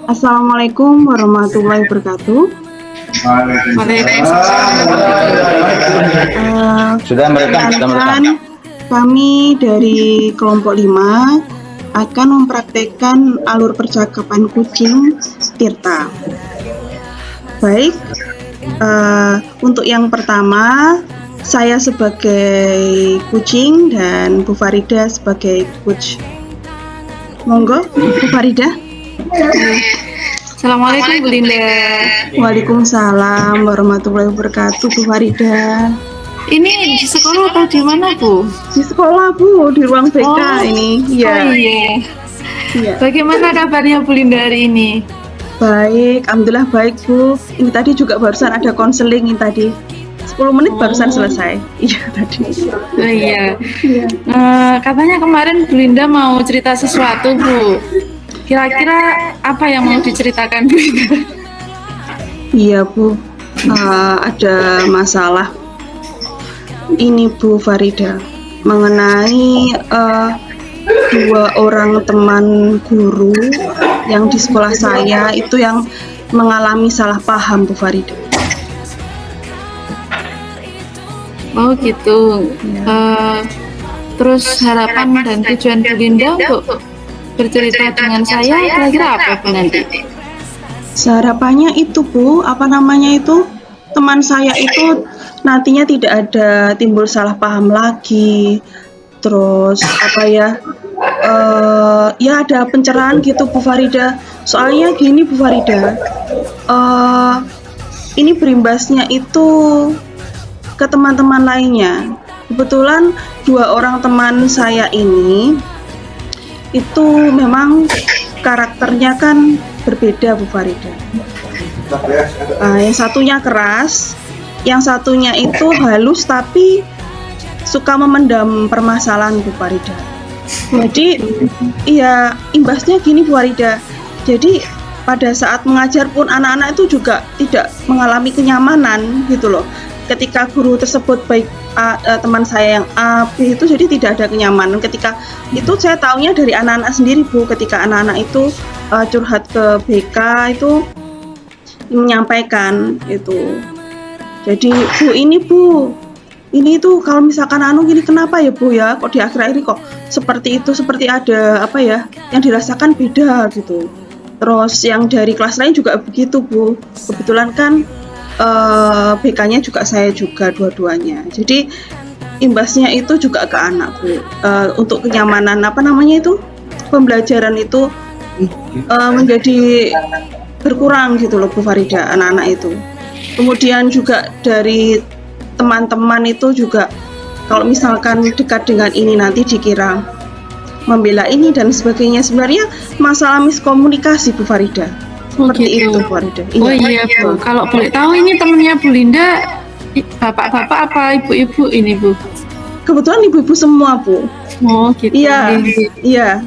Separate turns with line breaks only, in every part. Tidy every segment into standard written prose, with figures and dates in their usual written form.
Assalamualaikum warahmatullahi wabarakatuh.
Sudah merekam.
Kami dari kelompok 5 akan mempraktekkan alur percakapan kucing Tirta. Baik, untuk yang pertama saya sebagai kucing dan Bu Farida sebagai coach. Monggo, Bu Farida.
Assalamualaikum Bu Linda.
Waalaikumsalam warahmatullahi wabarakatuh, Bu Farida.
Ini di sekolah atau di mana Bu?
Di sekolah Bu, di ruang BK ini. Ya.
Oh iya.
Iya.
Bagaimana kabarnya Bu Linda hari ini?
Baik, alhamdulillah baik Bu. Ini tadi juga barusan ada konseling ini tadi. 10 menit barusan selesai. Iya tadi.
Oh iya.
Iya.
Katanya kemarin Bu Linda mau cerita sesuatu Bu. Kira-kira apa yang mau diceritakan Bu Linda?
Iya Bu, ada masalah ini Bu Farida mengenai 2 orang teman guru yang di sekolah saya itu yang mengalami salah paham Bu Farida.
Oh gitu. Terus harapan dan tujuan Bu Linda untuk bercerita dengan saya kira-kira apa Bu nanti?
Harapannya itu Bu, teman saya itu nantinya tidak ada timbul salah paham lagi. Terus ya ada pencerahan gitu Bu Farida. Soalnya gini Bu Farida, ini berimbasnya itu ke teman-teman lainnya. Kebetulan 2 orang teman saya ini itu memang karakternya kan berbeda Bu Farida. Yang satunya keras, yang satunya itu halus tapi suka memendam permasalahan Bu Farida. Jadi ya imbasnya gini Bu Farida. Jadi pada saat mengajar pun anak-anak itu juga tidak mengalami kenyamanan gitu loh. Ketika guru tersebut baik teman saya yang A, B itu jadi tidak ada kenyamanan. Ketika itu saya taunya dari anak-anak sendiri Bu, ketika anak-anak itu curhat ke BK itu menyampaikan itu. Jadi Bu, ini tuh kalau misalkan gini kenapa ya Bu ya, kok di akhir-akhir kok seperti itu, seperti ada apa ya yang dirasakan beda gitu. Terus yang dari kelas lain juga begitu Bu. Kebetulan kan BK-nya juga saya juga dua-duanya. Jadi imbasnya itu juga ke anak Bu. Untuk kenyamanan pembelajaran itu menjadi berkurang gitu loh Bu Farida, anak-anak itu. Kemudian juga dari teman-teman itu juga kalau misalkan dekat dengan ini nanti dikira membela ini dan sebagainya. Sebenarnya masalah miskomunikasi Bu Farida. Seperti
gitu.
itu Bu Farida.
Oh iya Bu, kalau boleh tahu ini temennya Bu Linda bapak-bapak apa ibu-ibu ini Bu?
Kebetulan ibu-ibu semua Bu.
Oh gitu.
Iya.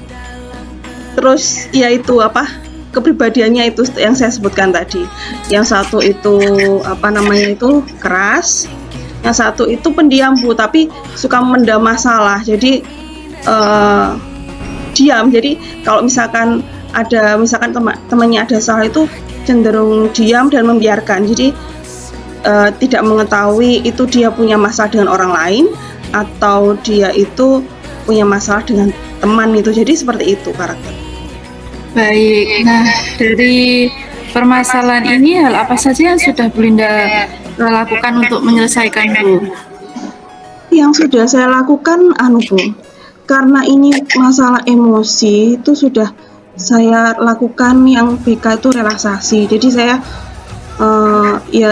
Terus ya itu kepribadiannya itu yang saya sebutkan tadi. Yang satu itu keras, yang satu itu pendiam Bu, tapi suka memendam masalah. Jadi diam. Jadi kalau misalkan temannya ada salah itu cenderung diam dan membiarkan. Jadi tidak mengetahui itu dia punya masalah dengan orang lain atau dia itu punya masalah dengan teman itu. Jadi seperti itu karakter.
Baik, nah dari permasalahan ini hal apa saja yang sudah Bu Linda lakukan untuk menyelesaikan Bu?
Yang sudah saya lakukan Bu, karena ini masalah emosi itu sudah saya lakukan yang BK itu relaksasi. Jadi saya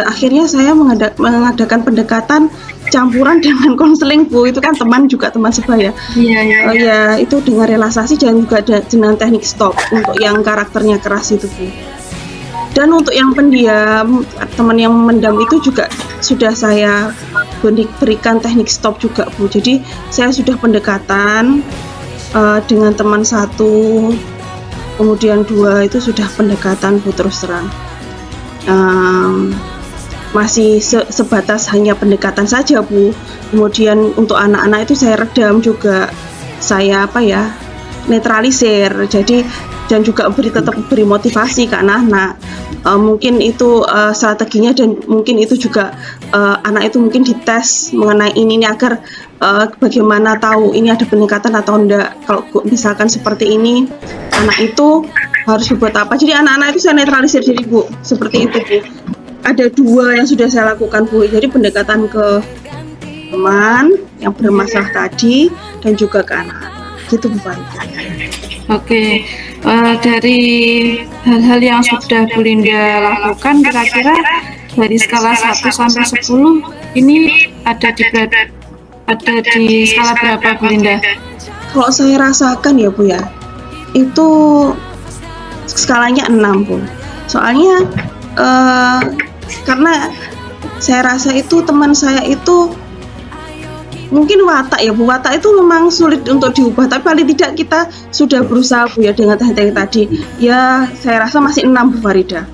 akhirnya saya mengadakan pendekatan campuran dengan konseling Bu. Itu kan teman sebaya. Iya. Itu dengan relaksasi dan juga dengan teknik stop untuk yang karakternya keras itu Bu. Dan untuk yang pendiam, teman yang memendam itu juga sudah saya berikan teknik stop juga Bu. Jadi saya sudah pendekatan dengan teman 1, kemudian 2 itu sudah pendekatan Bu, terus terang. Masih sebatas hanya pendekatan saja Bu. Kemudian untuk anak-anak itu saya redam juga, saya netralisir. Jadi dan juga tetap beri motivasi ke anak-anak. Mungkin itu strateginya, dan mungkin itu juga anak itu mungkin dites mengenai ini agar bagaimana tahu ini ada peningkatan atau enggak. Kalau misalkan seperti ini, anak itu harus berbuat apa. Jadi anak-anak itu saya netralisir diri, Bu, seperti itu, Bu. Ada 2 yang sudah saya lakukan, Bu. Jadi pendekatan ke teman yang bermasalah tadi dan juga ke anak-anak, gitu, Bu Farida.
Oke, dari hal-hal yang sudah Bu Linda lakukan, kira-kira dari skala 1 sampai 10 ini ada di skala berapa, Bu Linda?
Kalau saya rasakan ya, Bu ya, itu skalanya 6, Bu. Soalnya karena saya rasa itu teman saya itu mungkin watak ya, Bu. Watak itu memang sulit untuk diubah, tapi paling tidak kita sudah berusaha, Bu ya, dengan teknik tadi. Ya, saya rasa masih 6, Bu Farida.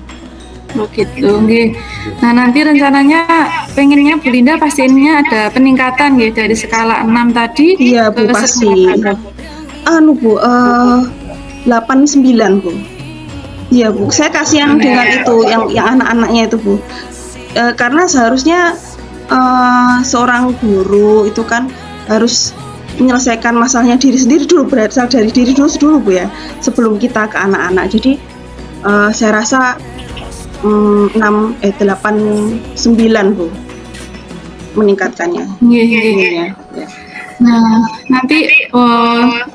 Oh gitu, nggih. Nah, nanti rencananya pengennya Bu Linda pastinya ada peningkatan ya dari skala 6 tadi.
Iya, Bu, pasti. Bu, 8-9, Bu. Iya, Bu. Saya kasihan dengan itu yang anak-anaknya itu, Bu. Karena seharusnya seorang guru itu kan harus menyelesaikan masalahnya diri sendiri dulu, berasal dari diri dulu, Bu ya, sebelum kita ke anak-anak. Jadi saya rasa 8-9, Bu, meningkatkannya.
Iya. Nah, nanti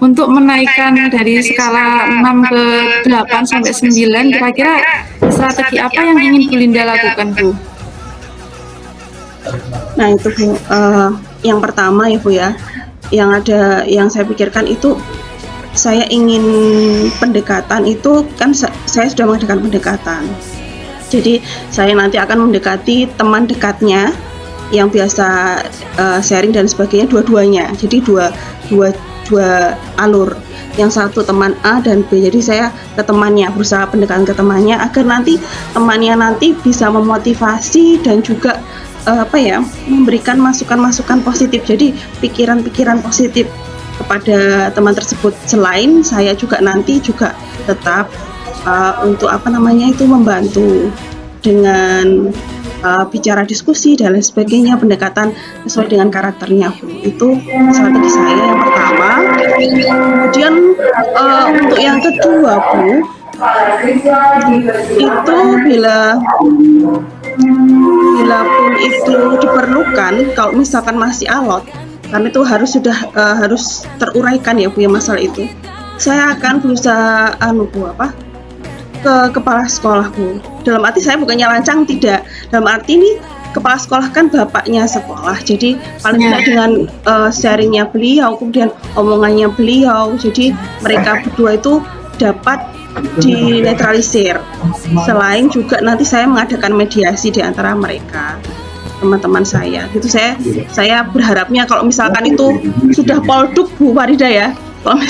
untuk menaikkan dari skala 6 ke 8 sampai 9, kira-kira strategi apa yang ingin Bu Linda lakukan, Bu?
Nah itu, Bu, yang pertama ya, Bu ya, yang saya pikirkan itu, saya ingin pendekatan itu kan saya sudah mengadakan pendekatan. Jadi saya nanti akan mendekati teman dekatnya yang biasa sharing dan sebagainya, dua-duanya. Jadi dua alur. Yang satu teman A dan B. Jadi saya ke temannya, berusaha pendekatan ke temannya agar nanti temannya nanti bisa memotivasi dan juga memberikan masukan-masukan positif. Jadi pikiran-pikiran positif kepada teman tersebut. Selain saya juga nanti juga tetap untuk membantu dengan bicara diskusi dan lain sebagainya, pendekatan sesuai dengan karakternya, Bu. Itu strategi saya yang pertama. Kemudian untuk yang kedua, Bu, itu bila pun itu diperlukan, kalau misalkan masih alot, karena itu harus teruraikan ya, Bu ya, masalah itu. Saya akan berusaha ke kepala sekolah, Bu. Dalam arti saya bukannya lancang, tidak. Dalam arti ini kepala sekolah kan bapaknya sekolah. Jadi paling tidak dengan sharingnya beliau, kemudian omongannya beliau, jadi mereka berdua itu dapat dinetralisir. Selain juga nanti saya mengadakan mediasi di antara mereka, teman-teman saya. Gitu, saya berharapnya kalau misalkan itu sudah polduk, Bu Farida ya. Kalau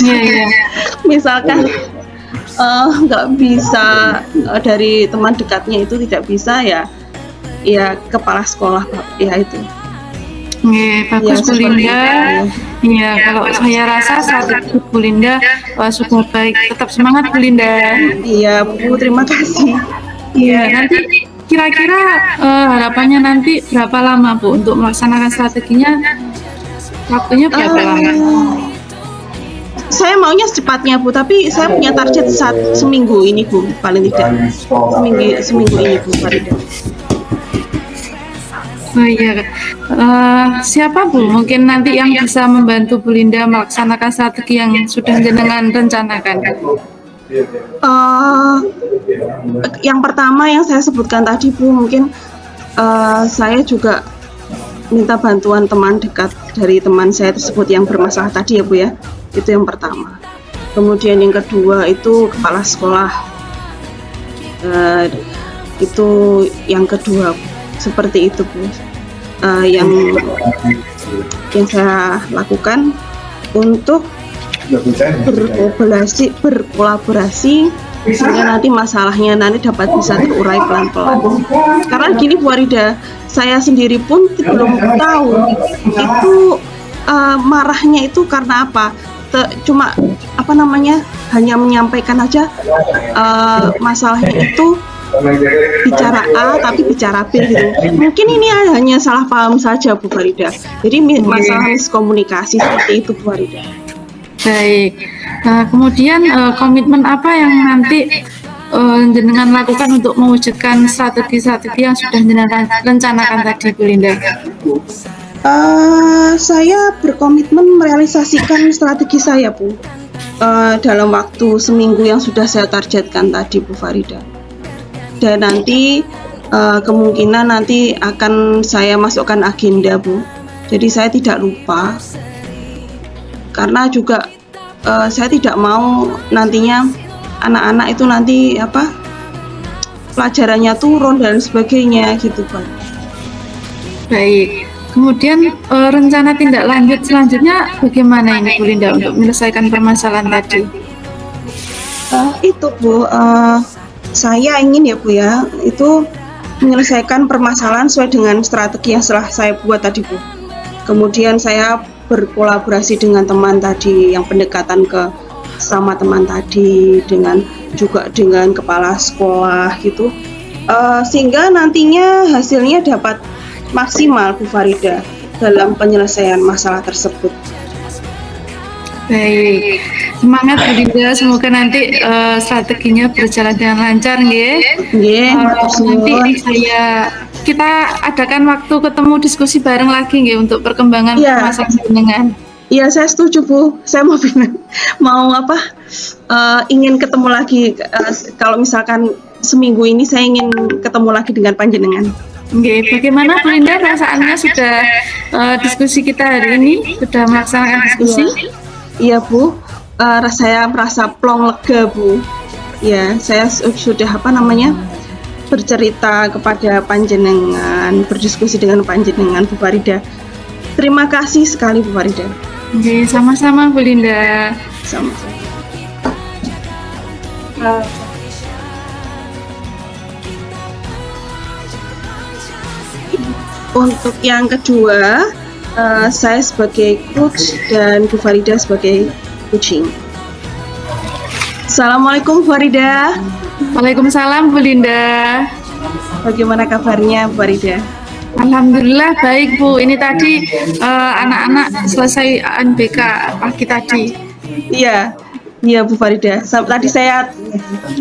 misalkan nggak bisa dari teman dekatnya itu tidak bisa, ya kepala sekolah ya itu.
Bagus, Bu Linda. Iya, kalau saya rasa strategi Bu Linda sudah baik. Tetap semangat, Bu Linda.
Iya, Bu, terima kasih.
Iya, nanti kira-kira harapannya nanti berapa lama, Bu, untuk melaksanakan strateginya? Waktunya berapa lama?
Saya maunya secepatnya, Bu, tapi saya punya target seminggu ini, Bu, paling tidak seminggu ini, Bu Farida.
Oh iya, siapa, Bu? Mungkin nanti yang bisa membantu Bu Linda melaksanakan strategi yang sudah jenengan rencanakan.
Yang pertama yang saya sebutkan tadi, Bu, mungkin saya juga minta bantuan teman dekat dari teman saya tersebut yang bermasalah tadi ya, Bu ya. Itu yang pertama. Kemudian yang kedua itu kepala sekolah. Itu yang kedua, seperti itu, Bu. Yang saya lakukan untuk berkolaborasi sehingga nanti masalahnya nanti dapat bisa terurai pelan-pelan. Karena gini, Bu Farida, saya sendiri pun belum tahu itu marahnya itu karena apa. Cuma apa namanya, hanya menyampaikan aja masalahnya itu bicara A tapi bicara B gitu. Mungkin ini hanya salah paham saja Bu Farida. Jadi masalah miskomunikasi seperti itu Bu Farida.
Baik. Kemudian komitmen apa yang nanti jenengan lakukan untuk mewujudkan strategi-strategi yang sudah jenengan rencanakan tadi, Bu Linda?
Saya berkomitmen merealisasikan strategi saya, Bu, dalam waktu seminggu yang sudah saya targetkan tadi, Bu Farida. Dan nanti kemungkinan nanti akan saya masukkan agenda, Bu. Jadi saya tidak lupa, karena juga saya tidak mau nantinya anak-anak itu nanti pelajarannya turun dan sebagainya gitu, Pak.
Baik. Kemudian rencana tindak lanjut selanjutnya bagaimana ini, Bu Linda, untuk menyelesaikan permasalahan tadi?
Itu Bu, saya ingin ya Bu ya, itu menyelesaikan permasalahan sesuai dengan strategi yang setelah saya buat tadi, Bu. Kemudian saya berkolaborasi dengan teman tadi, yang pendekatan sama teman tadi, juga dengan kepala sekolah gitu, sehingga nantinya hasilnya dapat maksimal, Bu Farida, dalam penyelesaian masalah tersebut.
Baik, semangat Bu Linda, semoga nanti strateginya berjalan dengan lancar, nggih. Nanti kita adakan waktu ketemu diskusi bareng lagi, nggih, untuk perkembangan masalah jenengan.
Iya, saya setuju, Bu. Saya ingin ketemu lagi. Kalau misalkan seminggu ini saya ingin ketemu lagi dengan panjenengan.
Oke, bagaimana Bu Linda perasaannya sudah diskusi kita hari ini? Sudah melaksanakan diskusi?
Iya, Bu. Saya merasa plong lega, Bu. Ya, saya sudah bercerita kepada panjenengan, berdiskusi dengan panjenengan, Bu Farida. Terima kasih sekali, Bu Farida.
Oke, sama-sama Bu Linda.
Sama-sama. Untuk yang kedua, saya sebagai coach dan Bu Farida sebagai coaching. Assalamualaikum Bu Farida.
Waalaikumsalam Bu Linda.
Bagaimana kabarnya Bu Farida?
Alhamdulillah baik Bu. Ini tadi anak-anak selesai UNBK pagi tadi.
Iya Bu Farida. Tadi saya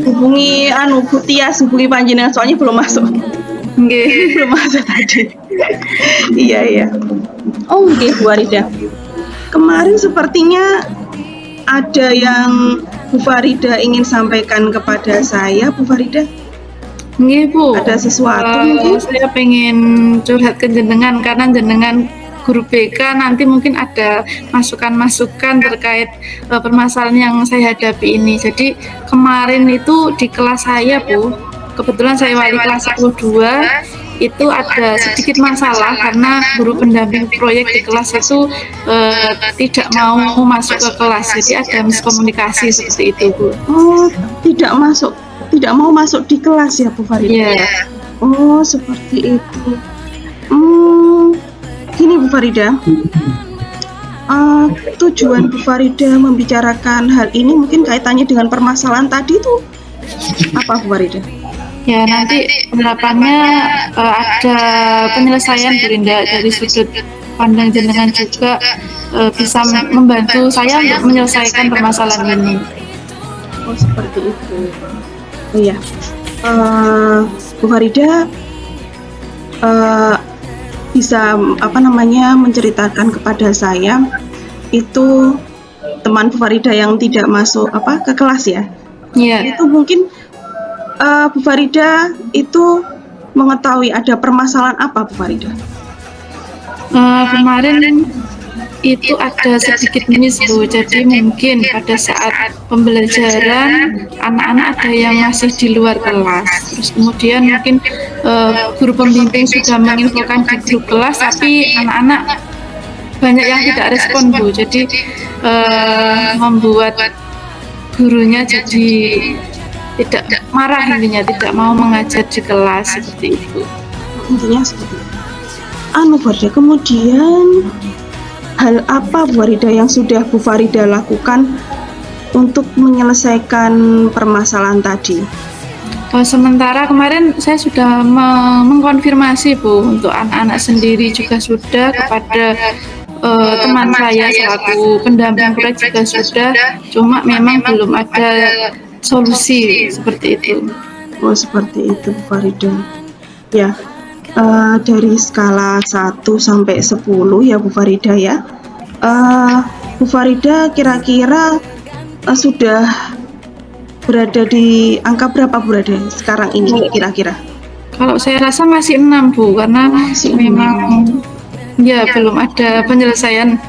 hubungi Bu Tias, hubungi panjenengan, soalnya belum masuk. Belum masuk tadi. Iya. Oke, Bu Farida. Kemarin sepertinya ada yang Bu Farida ingin sampaikan kepada saya, Bu Farida.
Nggih, Bu.
Ada sesuatu mungkin?
Saya pengen curhat ke jenengan, karena jenengan guru BK, nanti mungkin ada masukan-masukan terkait permasalahan yang saya hadapi ini. Jadi kemarin itu di kelas saya, Bu, kebetulan saya wali kelas 12, itu ada sedikit masalah karena guru pendamping proyek di kelas itu tidak mau masuk ke kelas. Jadi ada miskomunikasi seperti itu, Bu.
Oh, tidak mau masuk di kelas ya, Bu Farida?
Iya.
Oh, seperti itu. Gini Bu Farida, tujuan Bu Farida membicarakan hal ini mungkin kaitannya dengan permasalahan tadi itu apa, Bu Farida?
Ya, nanti harapannya ada penyelesaian, Bu Linda, dari sudut pandang jenengan juga bisa membantu saya untuk menyelesaikan permasalahan ini.
Oh, seperti itu. Oh iya, Bu Farida bisa menceritakan kepada saya itu teman Bu Farida yang tidak masuk ke kelas ya?
Iya.
Itu mungkin Bu Farida itu mengetahui ada permasalahan apa, Bu Farida?
Kemarin itu ada sedikit miss, Bu. Jadi mungkin pada saat pembelajaran anak-anak ada yang masih di luar kelas. Terus kemudian mungkin guru pembimbing sudah menginfokan di grup kelas, tapi anak-anak banyak yang tidak respon, Bu. Jadi membuat gurunya jadi tidak marah, intinya tidak mau mengajar di kelas seperti itu.
Intinya seperti itu. Bu Farida, kemudian hal apa Bu Farida yang sudah Bu Farida lakukan untuk menyelesaikan permasalahan tadi?
Sementara kemarin saya sudah mengkonfirmasi Bu, untuk anak-anak sendiri juga sudah, kepada teman saya selaku pendamping proyek juga sudah, cuma memang belum ada solusi seperti itu.
Oh, seperti itu Bu Farida. Ya, dari skala 1 sampai 10 ya Bu Farida ya. Bu Farida kira-kira sudah berada di angka berapa Bu Farida sekarang ini kira-kira?
Kalau saya rasa masih 6 Bu, karena
Masih
memang ya belum ada penyelesaian.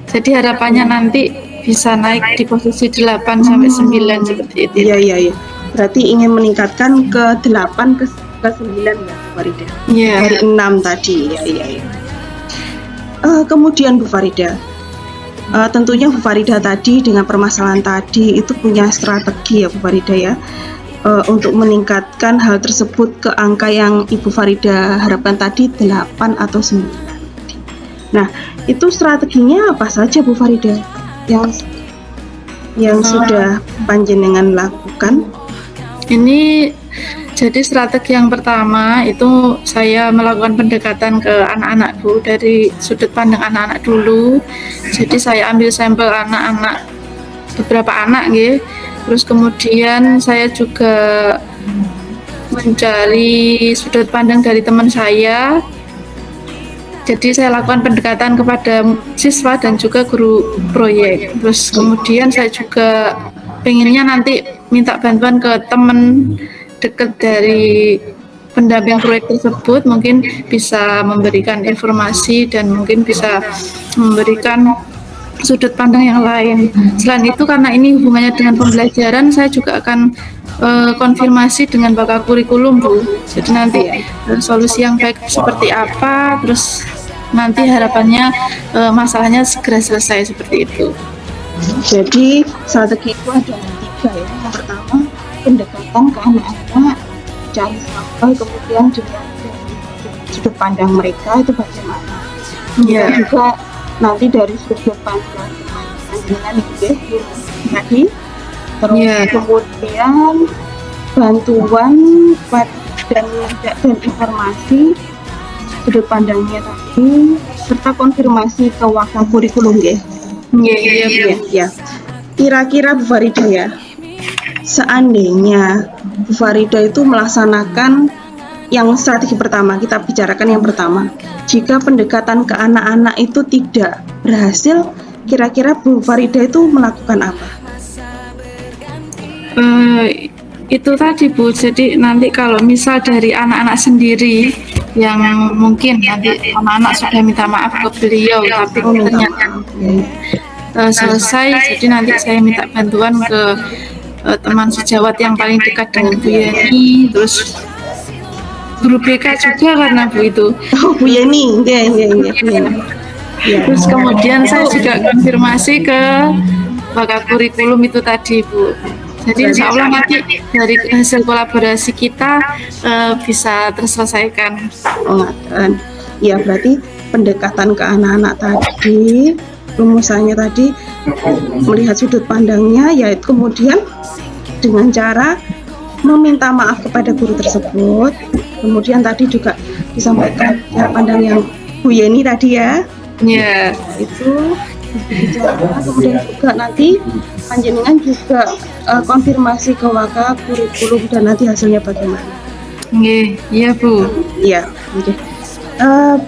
Jadi harapannya nanti bisa naik di posisi 8 sampai 9 seperti itu.
Iya. Berarti ingin meningkatkan ke 8 ke 9 ya Bu Farida.
Iya.
Dari 6 tadi. Iya. Kemudian Bu Farida, tentunya Bu Farida tadi dengan permasalahan tadi itu punya strategi ya Bu Farida ya, untuk meningkatkan hal tersebut ke angka yang Ibu Farida harapkan tadi 8 atau 9. Nah, itu strateginya apa saja Bu Farida yang sudah panjenengan lakukan?
Ini jadi strategi yang pertama itu saya melakukan pendekatan ke anak-anak Bu, dari sudut pandang anak-anak dulu. Jadi saya ambil sampel anak-anak, beberapa anak gitu. Terus kemudian saya juga mencari sudut pandang dari teman saya. Jadi saya lakukan pendekatan kepada siswa dan juga guru proyek. Terus kemudian saya juga pengennya nanti minta bantuan ke teman dekat dari pendamping proyek tersebut, mungkin bisa memberikan informasi dan mungkin bisa memberikan sudut pandang yang lain. Selain itu, karena ini hubungannya dengan pembelajaran, saya juga akan konfirmasi dengan bakal kurikulum Bu. Jadi nanti solusi yang baik seperti apa, terus nanti harapannya masalahnya segera selesai seperti itu.
Jadi strategi itu ada 3 ya. Yang pertama pendekatan ke anak-anak, cari sampel, kemudian juga dari sudut pandang mereka itu bagaimana.
Iya.
Juga nanti dari sudut pandang dengan guru tadi, terus kemudian bantuan dan informasi sudut pandangnya tadi, serta konfirmasi ke wakil kurikulum ya. Iya. Kira-kira Bu Farida ya, seandainya Bu Farida itu melaksanakan yang strategi pertama, kita bicarakan yang pertama, jika pendekatan ke anak-anak itu tidak berhasil, kira-kira Bu Farida itu melakukan apa?
Itu tadi Bu, jadi nanti kalau misal dari anak-anak sendiri yang mungkin nanti anak-anak sudah minta maaf ke beliau tapi ternyata selesai, jadi nanti saya minta bantuan ke teman sejawat yang paling dekat dengan Bu Yeni, terus guru BK juga karena Bu itu.
Oh, Bu Yeni,
Terus kemudian saya juga konfirmasi ke bakal kurikulum itu tadi Bu. Jadi insya Allah nanti dari hasil kolaborasi kita bisa terselesaikan.
Ya berarti pendekatan ke anak-anak tadi, rumusannya tadi melihat sudut pandangnya, yaitu kemudian dengan cara meminta maaf kepada guru tersebut. Kemudian tadi juga disampaikan cara pandang yang Bu Yeni tadi ya.
Iya.
Itu dibicarakan, kemudian juga nanti panjenengan juga konfirmasi ke wakil kurikulum dan nanti hasilnya bagaimana.
Iya Bu.
Iya, oke.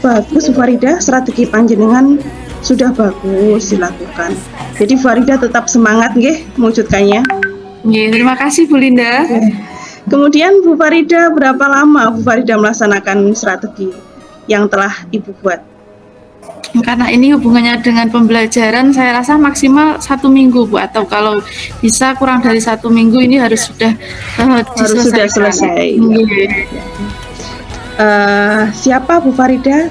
Bagus Bu Farida, strategi panjenengan sudah bagus dilakukan. Jadi Farida tetap semangat nggih mewujudkannya.
Terima kasih Bu Linda.
Kemudian Bu Farida, berapa lama Bu Farida melaksanakan strategi yang telah Ibu buat?
Karena ini hubungannya dengan pembelajaran, saya rasa maksimal 1 minggu Bu, atau kalau bisa kurang dari 1 minggu ini harus sudah selesai.
Siapa Bu Farida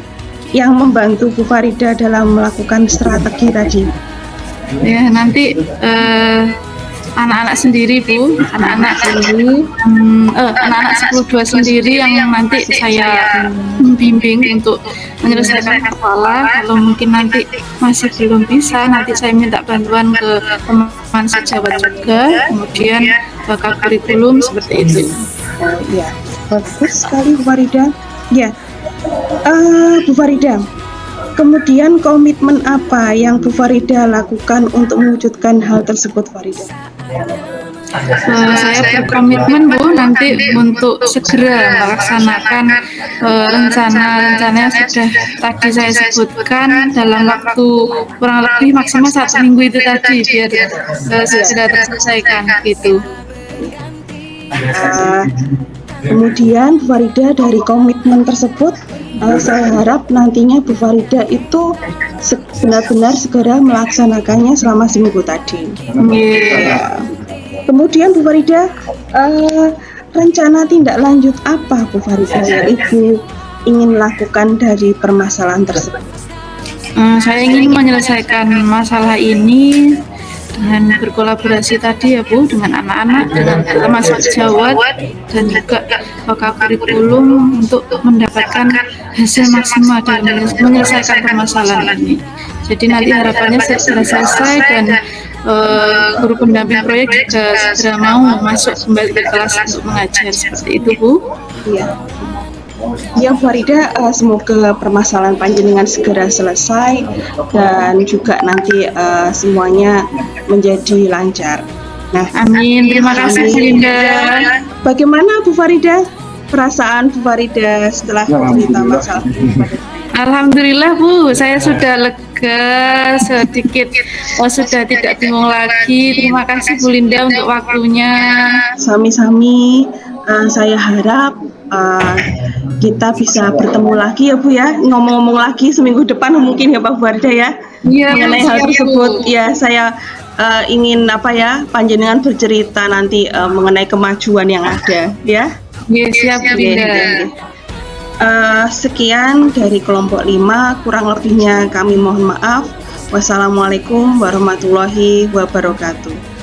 yang membantu Bu Farida dalam melakukan strategi tadi?
Ya nanti anak-anak sendiri Bu, anak-anak anak-anak 102 sendiri yang nanti saya bimbing untuk menyelesaikan masalah. Kalau mungkin nanti masih belum bisa, nanti saya minta bantuan ke teman sejawat juga, kemudian bakal kurikulum seperti itu.
Ya, bagus sekali Bu Farida. Ya, Bu Farida, kemudian komitmen apa yang Bu Farida lakukan untuk mewujudkan hal tersebut, Farida?
Saya berkomitmen Bu nanti untuk segera melaksanakan rencana yang sudah tadi saya sebutkan dalam waktu kurang lebih maksimal 1 minggu itu tadi, biar segera terselesaikan gitu.
Kemudian Bu Farida, dari komitmen tersebut saya harap nantinya Bu Farida itu benar-benar segera melaksanakannya selama seminggu tadi. Kemudian Bu Farida, rencana tindak lanjut apa Bu Farida yang Ibu ingin lakukan dari permasalahan tersebut?
Saya ingin menyelesaikan masalah ini dengan berkolaborasi tadi ya Bu, dengan anak-anak, dengan teman sejawat, dan juga bakal kurikulum untuk mendapatkan hasil maksimal dalam menyelesaikan permasalahan ini. Jadi nanti harapannya segera selesai dan guru pendamping proyek juga segera mau masuk kembali ke kelas untuk mengajar, seperti itu Bu.
Iya. Ya Bu Farida, semoga permasalahan panjenengan segera selesai dan juga nanti semuanya menjadi lancar. Nah,
amin. Terima kasih Bu Linda.
Bagaimana Bu Farida perasaan Bu Farida setelah cerita masalah?
Alhamdulillah Bu, saya sudah lega sedikit, sudah tidak bingung lagi. Terima kasih Bu Linda untuk waktunya.
Sami-sami, saya harap kita bisa bertemu lagi ya Bu ya, ngomong-ngomong lagi seminggu depan mungkin ya Pak Farida ya, mengenai hal tersebut. Ya, saya ingin panjenengan bercerita nanti mengenai kemajuan yang ada ya.
Siap Bu Linda.
Sekian dari kelompok 5, kurang lebihnya kami mohon maaf. Wassalamualaikum warahmatullahi wabarakatuh.